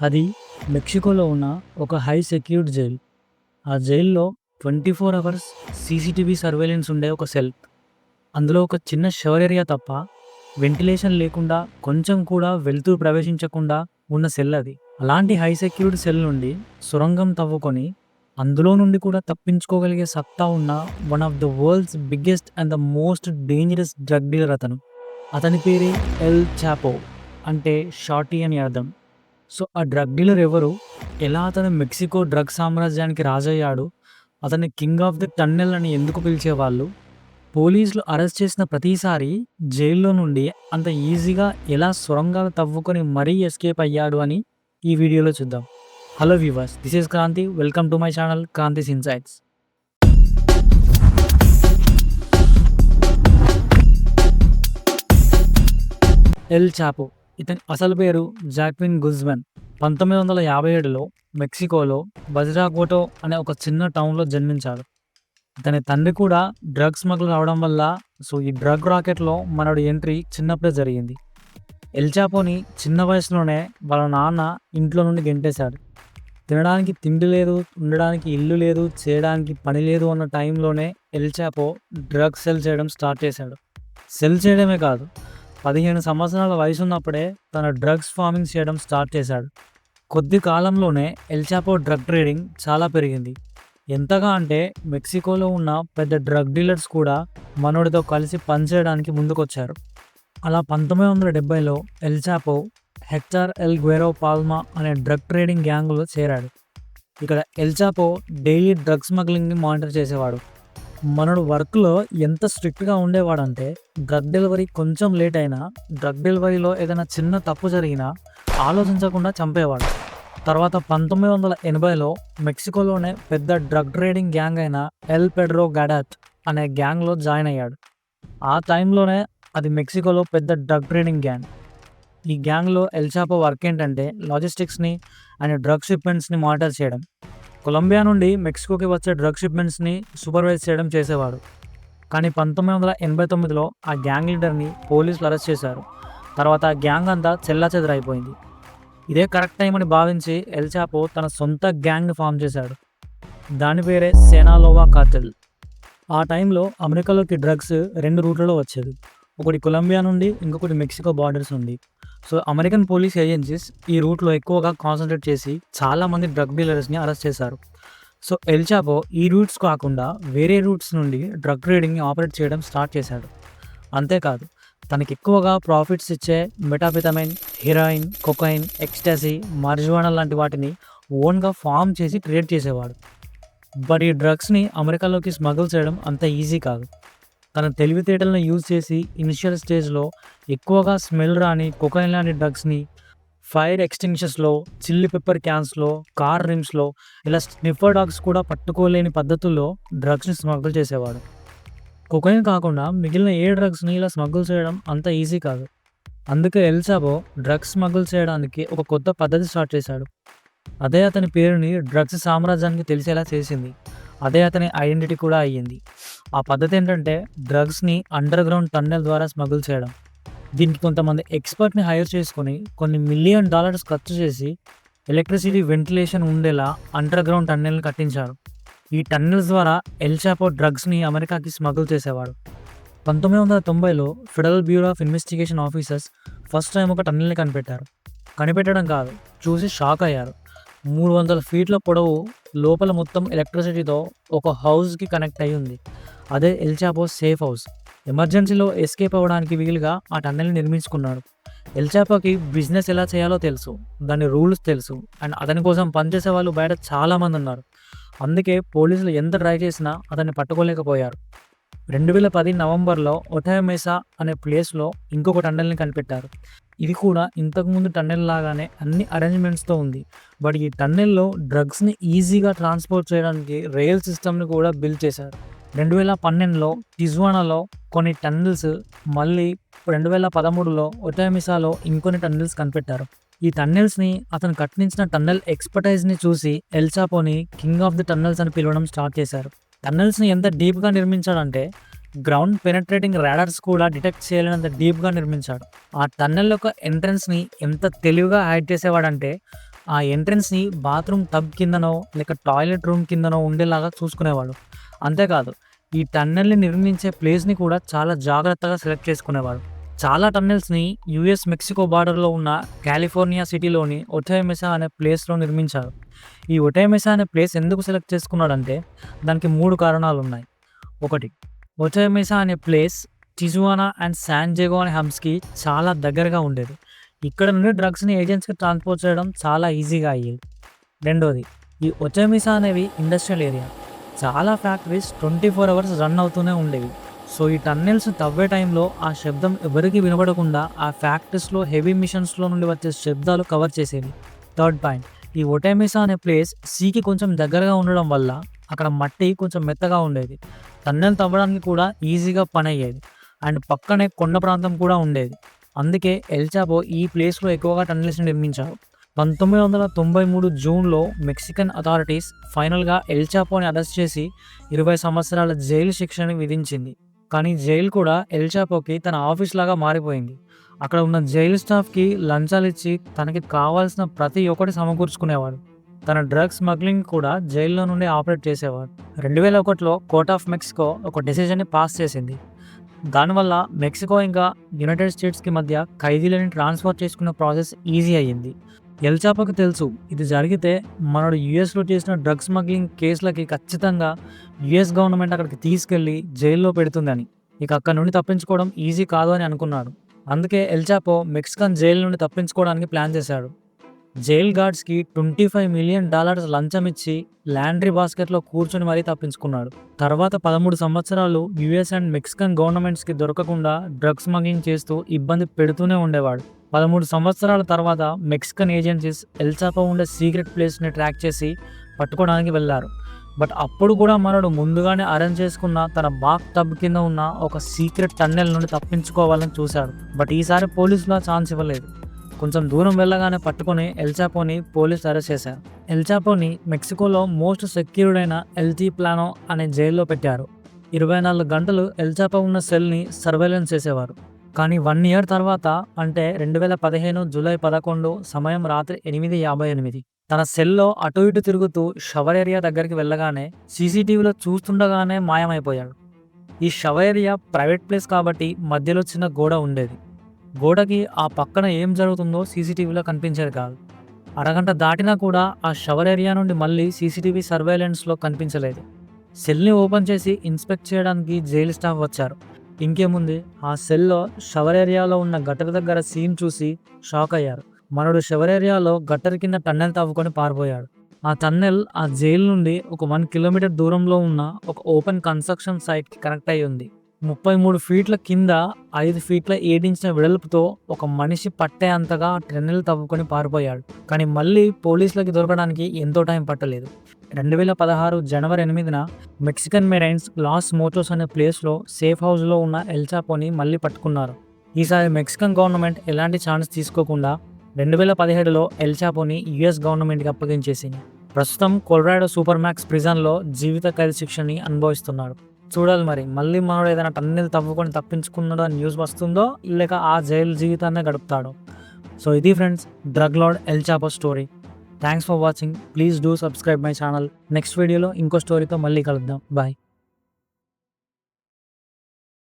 అది మెక్సికోలో ఉన్న ఒక హై సెక్యూర్డ్ జైల్. ఆ జైల్‌లో 24 అవర్స్ సీసీటీవీ సర్వేలెన్స్ ఉండే ఒక సెల్. అందులో ఒక చిన్న షవర్ ఏరియా తప్ప వెంటిలేషన్ లేకుండా, కొంచెం కూడా వెలుతురు ప్రవేశించకుండా ఉన్న సెల్ అది. అలాంటి హై సెక్యూర్డ్ సెల్ నుండి సొరంగం తవ్వుకొని, అందులో నుండి కూడా తప్పించుకోగలిగే సత్తా ఉన్న one of the world's biggest and the most dangerous drug dealer అతను. అతని పేరే ఎల్ చాపో, అంటే షార్టీ అని అర్థం. సో, ఆ డ్రగ్ డీలర్ ఎవరు? ఎలా అతను మెక్సికో డ్రగ్ సామ్రాజ్యానికి రాజయ్యాడు? అతన్ని కింగ్ ఆఫ్ ది టన్నెల్ అని ఎందుకు పిలిచేవాళ్ళు? పోలీసులు అరెస్ట్ చేసిన ప్రతిసారి జైల్లో నుండి అంత ఈజీగా ఎలా సొరంగాలు తవ్వుకొని మరీ ఎస్కేప్ అయ్యాడు అని ఈ వీడియోలో చూద్దాం. Hello viewers, this is Kranthi. Welcome to my channel Kranthi's insights. El Chapo, ఇతని అసలు పేరు జాక్విన్ గుజ్మన్. 1957లో మెక్సికోలో వజ్రాగోటో అనే ఒక చిన్న టౌన్లో జన్మించాడు. ఇతని తండ్రి కూడా డ్రగ్ స్మగ్లర్ అవడం వల్ల ఈ డ్రగ్ రాకెట్లో మనోడి ఎంట్రీ చిన్నప్పుడే జరిగింది. ఎల్ చాపోని చిన్న వయసులోనే వాళ్ళ నాన్న ఇంట్లో నుండి గెంటేశాడు. తినడానికి తిండి లేదు, ఉండడానికి ఇల్లు లేదు, చేయడానికి పని లేదు అన్న టైంలోనే ఎల్ చాపో డ్రగ్ సెల్ చేయడం స్టార్ట్ చేశాడు. సెల్ చేయడమే కాదు, 15 సంవత్సరాల వయసున్నప్పుడే తన డ్రగ్స్ ఫార్మింగ్ చేయడం స్టార్ట్ చేశాడు. కొద్ది కాలంలోనే ఎల్ చాపో డ్రగ్ ట్రేడింగ్ చాలా పెరిగింది. ఎంతగా అంటే మెక్సికోలో ఉన్న పెద్ద డ్రగ్ డీలర్స్ కూడా మనోడితో కలిసి పనిచేయడానికి ముందుకొచ్చారు. అలా 1970లో ఎల్ చాపో హెక్టార్ ఎల్ గ్వెరో పాల్మా అనే డ్రగ్ ట్రేడింగ్ గ్యాంగ్లో చేరాడు. ఇక్కడ ఎల్ చాపో డైలీ డ్రగ్ స్మగ్లింగ్ని మానిటర్ చేసేవాడు. మనోడు వర్క్లో ఎంత స్ట్రిక్ట్గా ఉండేవాడంటే, డ్రగ్ డెలివరీ కొంచెం లేట్ అయినా, డ్రగ్ డెలివరీలో ఏదైనా చిన్న తప్పు జరిగినా ఆలోచించకుండా చంపేవాడు. తర్వాత 1980లో మెక్సికోలోనే పెద్ద డ్రగ్ ట్రేడింగ్ గ్యాంగ్ అయిన ఎల్ పెడ్రో గడాత్ అనే గ్యాంగ్లో జాయిన్ అయ్యాడు. ఆ టైంలోనే అది మెక్సికోలో పెద్ద డ్రగ్ ట్రేడింగ్ గ్యాంగ్. ఈ గ్యాంగ్లో ఎల్ చాపో వర్క్ ఏంటంటే లాజిస్టిక్స్ని అండ్ డ్రగ్ షిప్మెంట్స్ని మానిటర్ చేయడం. కొలంబియా నుండి మెక్సికోకి వచ్చే డ్రగ్ షిప్మెంట్స్ని సూపర్వైజ్ చేయడం చేసేవాడు. కానీ 1989లో ఆ గ్యాంగ్ లీడర్ని పోలీసులు అరెస్ట్ చేశారు. తర్వాత ఆ గ్యాంగ్ అంతా చెల్లాచెదరైపోయింది. ఇదే కరెక్ట్ టైం అని భావించి ఎల్ చాపో తన సొంత గ్యాంగ్ని ఫామ్ చేశాడు. దాని పేరే సెనాలోవా కార్టెల్. ఆ టైంలో అమెరికాలోకి డ్రగ్స్ 2 రూట్లలో వచ్చేది. ఒకటి కొలంబియా నుండి, ఇంకొకటి మెక్సికో బార్డర్స్ నుండి. అమెరికన్ పోలీస్ ఏజెన్సీస్ ఈ రూట్లో ఎక్కువగా కాన్సన్ట్రేట్ చేసి చాలామంది డ్రగ్ డీలర్స్ని అరెస్ట్ చేశారు. ఎల్ చాపో ఈ రూట్స్ కాకుండా వేరే రూట్స్ నుండి డ్రగ్ ట్రేడింగ్ని ఆపరేట్ చేయడం స్టార్ట్ చేశాడు. అంతేకాదు, తనకి ఎక్కువగా ప్రాఫిట్స్ ఇచ్చే మెటాఫెటమైన్, హెరాయిన్, కొకైన్, ఎక్స్టాసీ, మార్జువానా లాంటి వాటిని ఓన్గా ఫామ్ చేసి ట్రేడ్ చేసేవాడు. బట్ ఈ డ్రగ్స్ని అమెరికాలోకి స్మగుల్ చేయడం అంత ఈజీ కాదు. తన తెలివితేటలను యూజ్ చేసి ఇనిషియల్ స్టేజ్లో ఎక్కువగా స్మెల్ రాని కొకైన్ లాంటి డ్రగ్స్ని ఫైర్ ఎక్స్టింగ్షన్స్లో, చిల్లీ పెప్పర్ క్యాన్స్లో, కార్ రిమ్స్లో, ఇలా స్నిఫర్ డాగ్స్ కూడా పట్టుకోలేని పద్ధతుల్లో డ్రగ్స్ని స్మగుల్ చేసేవాడు. కొకైన్ కాకుండా మిగిలిన ఏ డ్రగ్స్ని ఇలా స్మగుల్ చేయడం అంత ఈజీ కాదు. అందుకే ఎల్ చాపో డ్రగ్స్ స్మగుల్ చేయడానికి ఒక కొత్త పద్ధతి స్టార్ట్ చేశాడు. అదే అతని పేరుని డ్రగ్స్ సామ్రాజ్యానికి తెలిసేలా చేసింది. అదే అతని ఐడెంటిటీ కూడా అయ్యింది. ఆ పద్ధతి ఏంటంటే డ్రగ్స్ని అండర్ గ్రౌండ్ టన్నెల్ ద్వారా స్మగుల్ చేయడం. దీనికి కొంతమంది ఎక్స్పర్ట్ని హైర్ చేసుకొని కొన్ని $1 మిలియన్ ఖర్చు చేసి ఎలక్ట్రిసిటీ, వెంటిలేషన్ ఉండేలా అండర్ గ్రౌండ్ టన్నెల్ని కట్టించారు. ఈ టన్నెల్స్ ద్వారా ఎల్ చాపో డ్రగ్స్ని అమెరికాకి స్మగుల్ చేసేవాడు. 1990లో federal bureau of investigation officers first time ఒక టన్నెల్ని కనిపెట్టడం కాదు, చూసి షాక్ అయ్యారు. 300 ఫీట్ల పొడవు, లోపల మొత్తం ఎలక్ట్రిసిటీతో ఒక హౌస్కి కనెక్ట్ అయి ఉంది. అదే ఎల్ చాపో సేఫ్ హౌస్. ఎమర్జెన్సీలో ఎస్కేప్ అవ్వడానికి వీలుగా ఆ టన్నెల్ని నిర్మించుకున్నాడు. ఎల్ చాపోకి బిజినెస్ ఎలా చేయాలో తెలుసు, దాని రూల్స్ తెలుసు, అండ్ అతని కోసం పనిచేసే వాళ్ళు బయట చాలామంది ఉన్నారు. అందుకే పోలీసులు ఎంత ట్రై చేసినా అతన్ని పట్టుకోలేకపోయారు. 2010 నవంబర్లో ఒటాయో మెసా అనే ప్లేస్లో ఇంకొక టన్నెల్ని కనిపెట్టారు. ఇది కూడా ఇంతకుముందు టన్నెల్ లాగానే అన్ని అరేంజ్మెంట్స్తో ఉంది. బట్ ఈ టన్నెల్లో డ్రగ్స్ని ఈజీగా ట్రాన్స్పోర్ట్ చేయడానికి రైల్ సిస్టమ్ని కూడా బిల్డ్ చేశారు. 2012లో టిజువానాలో కొన్ని టన్నెల్స్, మళ్ళీ 2013లో ఒటాయో మెసాలో ఇంకొన్ని టన్నెల్స్ కనిపెట్టారు. ఈ టన్నెల్స్ని అతను కట్టించిన టన్నెల్ ఎక్స్పర్టైజ్ని చూసి ఎల్ చాపోని కింగ్ ఆఫ్ ది టన్నెల్స్ అని పిలవడం స్టార్ట్ చేశారు. టన్నెల్స్ని ఎంత డీప్గా నిర్మించాడంటే గ్రౌండ్ పెనట్రేటింగ్ రాడార్స్ కూడా డిటెక్ట్ చేయలేనంత డీప్గా నిర్మించాడు. ఆ టన్నెల్ యొక్క ఎంట్రన్స్ని ఎంత తెలివిగా హైడ్ చేసేవాడంటే ఆ ఎంట్రన్స్‌ని బాత్రూమ్ టబ్ కిందనో, లేక టాయిలెట్ రూమ్ కిందనో ఉండేలాగా చూసుకునేవాడు. అంతేకాదు, ఈ టన్నెల్‌ని నిర్మించే ప్లేస్‌ని కూడా చాలా జాగ్రత్తగా సెలెక్ట్ చేసుకునేవాడు. చాలా టన్నెల్స్‌ని యూఎస్ మెక్సికో బార్డర్‌లో ఉన్న కాలిఫోర్నియా సిటీలోని ఒటే మెసా అనే ప్లేస్‌లో నిర్మించారు. ఈ ఒటే మెసా అనే ప్లేస్ ఎందుకు సెలెక్ట్ చేసుకున్నాడంటే, దానికి 3 కారణాలున్నాయి. ఒకటి, ఒటే మెసా అనే place Tijuana and San Diego అనే హబ్స్‌కి చాలా దగ్గరగా ఉండేది. ఇక్కడ నుండి డ్రగ్స్‌ని ఏజెంట్స్‌కి ట్రాన్స్‌పోర్ట్ చేయడం చాలా ఈజీగా అయ్యేది. రెండోది, ఈ ఒటే మెసా అనేవి ఇండస్ట్రియల్ ఏరియా. చాలా ఫ్యాక్టరీస్ 24 అవర్స్ రన్ అవుతూనే ఉండేవి. సో, ఈ టన్నెల్స్ తవ్వే టైంలో ఆ శబ్దం ఎవరికీ వినబడకుండా ఆ ఫ్యాక్టరీస్‌లో హెవీ మిషన్స్‌లో నుండి వచ్చే శబ్దాలు కవర్ చేసేవి. థర్డ్ పాయింట్, ఈ ఒటే మెసా అనే ప్లేస్ సీకి కొంచెం దగ్గరగా ఉండడం వల్ల అక్కడ మట్టి కొంచెం మెత్తగా ఉండేది. టన్నెల్ తవ్వడానికి కూడా ఈజీగా పనయ్యేది. అండ్ పక్కనే కొండ ప్రాంతం కూడా ఉండేది. అందుకే ఎల్ చాపో ఈ ప్లేస్‌లో ఎక్కువగా టన్నెల్స్‌ని నిర్మించారు. 1993 జూన్‌లో మెక్సికన్ అథారిటీస్ ఫైనల్‌గా ఎల్ చాపోని అరెస్ట్ చేసి 20 సంవత్సరాల జైలు శిక్షని విధించింది. కానీ జైలు కూడా ఎల్ చాపోకి తన ఆఫీస్ లాగా మారిపోయింది. అక్కడ ఉన్న జైలు స్టాఫ్‌కి లంచాలిచ్చి తనకి కావాల్సిన ప్రతి ఒక్కటి సమకూర్చుకునేవాడు. తన డ్రగ్స్ స్మగ్లింగ్ కూడా జైల్లో నుండి ఆపరేట్ చేసేవాడు. 2001లో కోర్ట్ ఆఫ్ మెక్సికో ఒక డెసిషన్‌ని పాస్ చేసింది. దానివల్ల మెక్సికో ఇంకా యునైటెడ్ స్టేట్స్‌కి మధ్య ఖైదీలని ట్రాన్స్‌ఫర్ చేసుకునే ప్రాసెస్ ఈజీ అయ్యింది. ఎల్ చాపోకి తెలుసు, ఇది జరిగితే మనోడు యూఎస్‌లో చేసిన డ్రగ్స్ స్మగ్లింగ్ కేసులకి ఖచ్చితంగా యూఎస్ గవర్నమెంట్ అక్కడికి తీసుకెళ్ళి జైల్లో పెడుతుందని. ఇక అక్కడి నుండి తప్పించుకోవడం ఈజీ కాదు అని అనుకున్నాడు. అందుకే ఎల్ చాపో మెక్సికన్ జైలు నుండి తప్పించుకోవడానికి ప్లాన్ చేశాడు. జైల్ గార్డ్స్‌కి $25 మిలియన్ లంచం ఇచ్చి లాండ్రీ బాస్కెట్‌లో కూర్చొని మరీ తప్పించుకున్నాడు. తర్వాత 13 సంవత్సరాలు యూఎస్ అండ్ మెక్సికన్ గవర్నమెంట్స్‌కి దొరకకుండా డ్రగ్స్ స్మగ్లింగ్ చేస్తూ ఇబ్బంది పెడుతూనే ఉండేవాడు. 13 సంవత్సరాల తర్వాత మెక్సికన్ ఏజెన్సీస్ ఎల్ చాపో ఉండే సీక్రెట్ ప్లేస్‌ని ట్రాక్ చేసి పట్టుకోవడానికి వెళ్లారు. బట్ అప్పుడు కూడా మనోడు ముందుగానే అరేంజ్ చేసుకున్న తన బాత్ టబ్ కింద ఉన్న ఒక సీక్రెట్ టన్నెల్ నుండి తప్పించుకోవాలని చూశాడు. బట్ ఈసారి పోలీసులు ఆ ఛాన్స్ ఇవ్వలేదు. కొంచెం దూరం వెళ్ళగానే పట్టుకొని ఎల్ చాపోని పోలీసులు అరెస్ట్ చేశారు. ఎల్ చాపోని మెక్సికోలో మోస్ట్ సెక్యూర్డ్ అయిన ఎల్టీ ప్లానో అనే జైల్లో పెట్టారు. 24 గంటలు ఎల్ చాపో ఉన్న సెల్ని సర్వేలెన్స్ చేసేవారు. కానీ 1 ఇయర్ తర్వాత, అంటే 2015 జూలై 11 సమయం రాత్రి 8:58 తన సెల్లో అటు ఇటు తిరుగుతూ షవర్ ఏరియా దగ్గరికి వెళ్ళగానే సీసీటీవీలో చూస్తుండగానే మాయమైపోయాడు. ఈ షవర్ ఏరియా ప్రైవేట్ ప్లేస్ కాబట్టి మధ్యలో చిన్న గోడ ఉండేది. గోడకి ఆ పక్కన ఏం జరుగుతుందో సీసీటీవీలో కనిపించేది కాదు. అరగంట దాటినా కూడా ఆ షవర్ ఏరియా నుండి మళ్ళీ సీసీటీవీ సర్వేలెన్స్లో కనిపించలేదు. సెల్ని ఓపెన్ చేసి ఇన్స్పెక్ట్ చేయడానికి జైలు స్టాఫ్ వచ్చారు. ఇంకేముంది, ఆ సెల్లో షవర్ ఏరియాలో ఉన్న గటర్ దగ్గర సీన్ చూసి షాక్ అయ్యారు. మనడు షవర్ ఏరియాలో గటర్ కింద టన్నెల్ తవ్వుకొని పారిపోయాడు. ఆ టన్నెల్ ఆ జైలు నుండి ఒక 1 కిలోమీటర్ దూరంలో ఉన్న ఒక ఓపెన్ కన్స్ట్రక్షన్ సైట్కి కనెక్ట్ అయి ఉంది. 33 ఫీట్ల కింద 5 ఫీట్ల 7 ఇంచుల వెడల్పుతో ఒక మనిషి పట్టే అంతగా టన్నెల్ తవ్వుకొని పారిపోయాడు. కానీ మళ్ళీ పోలీసులకి దొరకడానికి ఎంతో టైం పట్టలేదు. 2016 జనవరి 8న మెక్సికన్ మెరైన్స్ లాస్ మోటోస్ అనే ప్లేస్లో సేఫ్ హౌస్లో ఉన్న ఎల్ చాపోని మళ్ళీ పట్టుకున్నారు. ఈసారి మెక్సికన్ గవర్నమెంట్ ఎలాంటి ఛాన్స్ తీసుకోకుండా 2017లో ఎల్ చాపోని యుఎస్ గవర్నమెంట్కి అప్పగించేసింది. ప్రస్తుతం కొలరాడో సూపర్ మ్యాక్స్ ప్రిజన్లో జీవిత ఖైదు శిక్షని అనుభవిస్తున్నాడు. చూడాలి మరి, మళ్ళీ మనోడు ఏదైనా టన్నెల్ తవ్వుకొని తప్పించుకున్నాడో అని న్యూస్ వస్తుందో, లేక ఆ జైలు జీవితాన్ని గడుపుతాడో. సో ఇది friends, drug lord El Chapo story. Thanks for watching. Please do subscribe my channel. Next వీడియోలో ఇంకో స్టోరీతో మళ్ళీ కలుద్దాం. బాయ్.